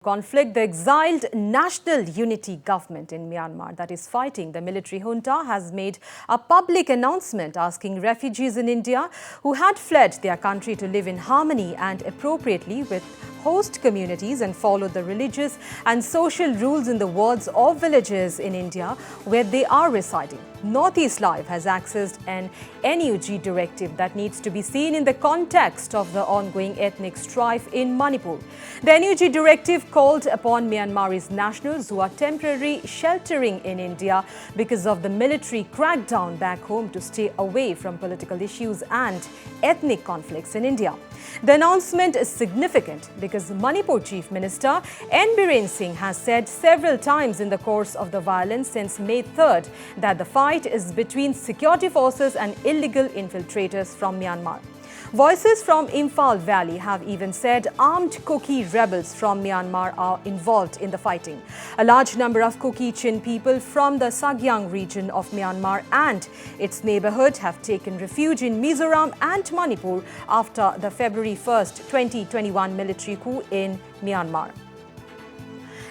conflict, the exiled National Unity Government in Myanmar that is fighting the military junta has made a public announcement asking refugees in India who had fled their country to live in harmony and appropriately with host communities and follow the religious and social rules in the wards of villages in India where they are residing. Northeast Live has accessed an NUG directive that needs to be seen in the context of the ongoing ethnic strife in Manipur. The NUG directive called upon Myanmarese nationals who are temporarily sheltering in India because of the military crackdown back home to stay away from political issues and ethnic conflicts in India. The announcement is significant because Manipur Chief Minister Biren Singh has said several times in the course of the violence since May 3rd that the fight is between security forces and illegal infiltrators from Myanmar. Voices from Imphal Valley have even said armed Kuki rebels from Myanmar are involved in the fighting. A large number of Kuki Chin people from the Sagyang region of Myanmar and its neighborhood have taken refuge in Mizoram and Manipur after the February 1st, 2021 military coup in Myanmar.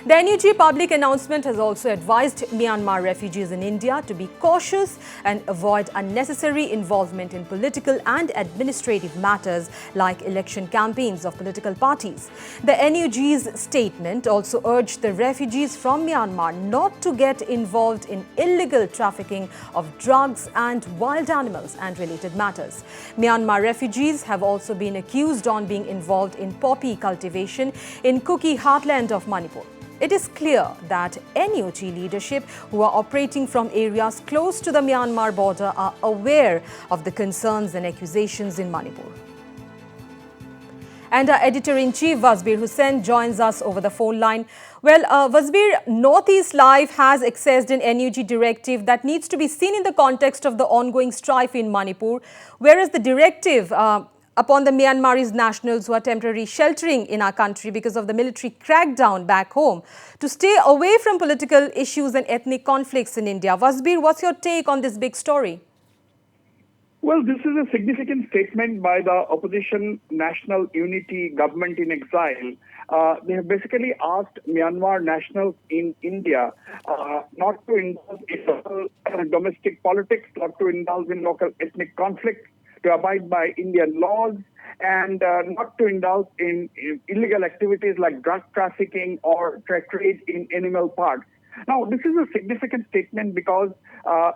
The NUG public announcement has also advised Myanmar refugees in India to be cautious and avoid unnecessary involvement in political and administrative matters like election campaigns of political parties. The NUG's statement also urged the refugees from Myanmar not to get involved in illegal trafficking of drugs and wild animals and related matters. Myanmar refugees have also been accused of being involved in poppy cultivation in Kuki heartland of Manipur. It is clear that NUG leadership who are operating from areas close to the Myanmar border are aware of the concerns and accusations in Manipur. And our editor-in-chief, Vasbir Hussain, joins us over the phone line. Well, Vasbir, Northeast Live has accessed an NUG directive that needs to be seen in the context of the ongoing strife in Manipur, whereas the directive upon the Myanmarese nationals who are temporarily sheltering in our country because of the military crackdown back home to stay away from political issues and ethnic conflicts in India. Vasbir, what's your take on this big story? Well, this is a significant statement by the opposition National Unity Government in exile. They have basically asked Myanmar nationals in India not to indulge in local domestic politics, not to indulge in local ethnic conflicts, to abide by Indian laws, and not to indulge in illegal activities like drug trafficking or trade in animal parts. Now, this is a significant statement because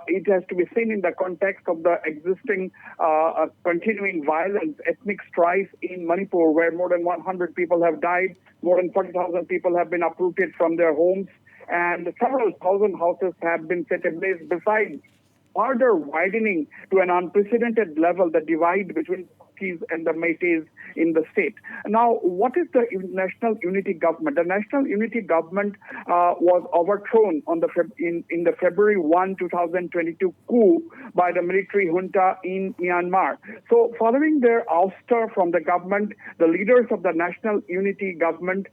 it has to be seen in the context of the existing continuing violence, ethnic strife in Manipur, where more than 100 people have died, more than 40,000 people have been uprooted from their homes, and several thousand houses have been set ablaze, besides further widening to an unprecedented level the divide between Kukis and the Métis in the state. Now, what is the National Unity Government? The National Unity Government was overthrown on in the February 1, 2022 coup by the military junta in Myanmar. So, following their ouster from the government, the leaders of the National Unity Government,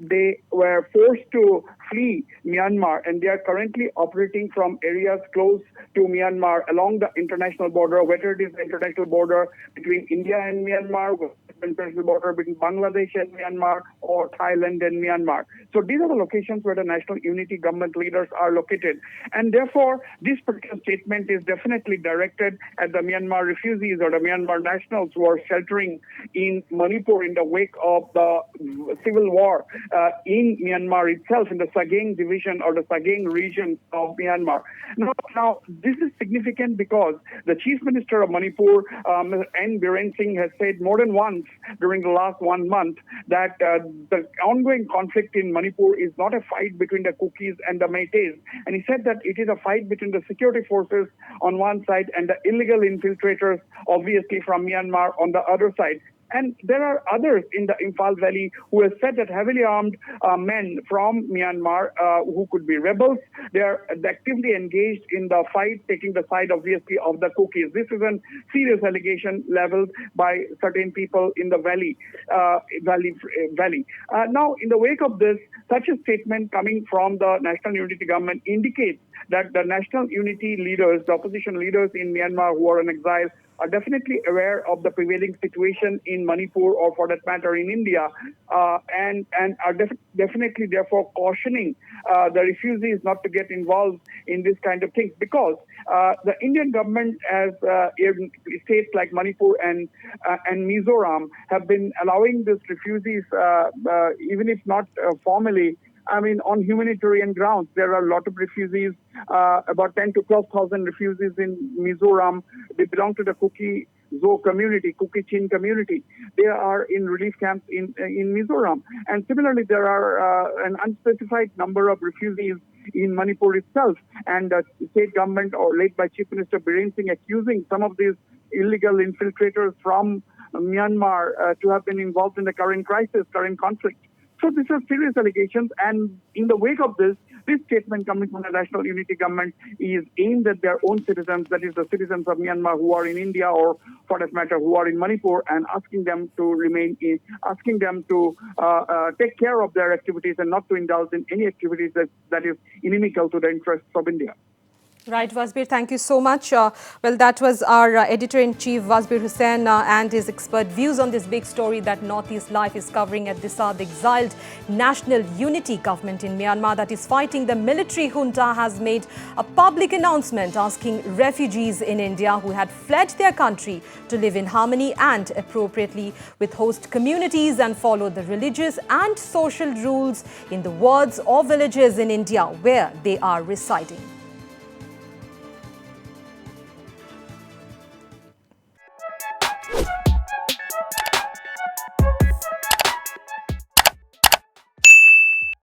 they were forced to flee Myanmar, and they are currently operating from areas close to Myanmar along the international border, whether it is the international border between India and Myanmar, international border between Bangladesh and Myanmar, or Thailand and Myanmar. So these are the locations where the National Unity Government leaders are located. And therefore, this particular statement is definitely directed at the Myanmar refugees or the Myanmar nationals who are sheltering in Manipur in the wake of the civil war in Myanmar itself, in the Sagyang division or the Sagyang region of Myanmar. Now, this is significant because the Chief Minister of Manipur, Biren Singh, has said more than once during the last 1 month that the ongoing conflict in Manipur is not a fight between the Kukis and the Métis. And he said that it is a fight between the security forces on one side and the illegal infiltrators, obviously from Myanmar, on the other side. And there are others in the Imphal Valley who have said that heavily armed men from Myanmar who could be rebels, they are actively engaged in the fight, taking the side, obviously, of the Kukis. This is a serious allegation leveled by certain people in the valley. Now, in the wake of this, such a statement coming from the National Unity Government indicates that the National Unity leaders, the opposition leaders in Myanmar who are in exile, are definitely aware of the prevailing situation in Manipur, or for that matter in India, and are definitely therefore cautioning the refugees not to get involved in this kind of things, because the Indian government, as in states like Manipur and Mizoram, have been allowing these refugees, even if not formally, I mean, on humanitarian grounds. There are a lot of refugees, about 10 to 12,000 refugees in Mizoram. They belong to the Kuki community, Kuki Chin community. They are in relief camps in Mizoram. And similarly, there are an unspecified number of refugees in Manipur itself. And the state government, or led by Chief Minister Biren Singh, accusing some of these illegal infiltrators from Myanmar to have been involved in the current crisis, current conflict. So these are serious allegations, and in the wake of this statement coming from the National Unity Government is aimed at their own citizens, that is the citizens of Myanmar who are in India, or for that matter who are in Manipur, and asking them to take care of their activities and not to indulge in any activities that is inimical to the interests of India. Right, Wasbir, thank you so much. Well, that was our Editor-in-Chief, Wasbir Hussain, and his expert views on this big story that Northeast Life is covering at this hour. The exiled National Unity Government in Myanmar that is fighting the military junta has made a public announcement asking refugees in India who had fled their country to live in harmony and appropriately with host communities and follow the religious and social rules in the wards or villages in India where they are residing.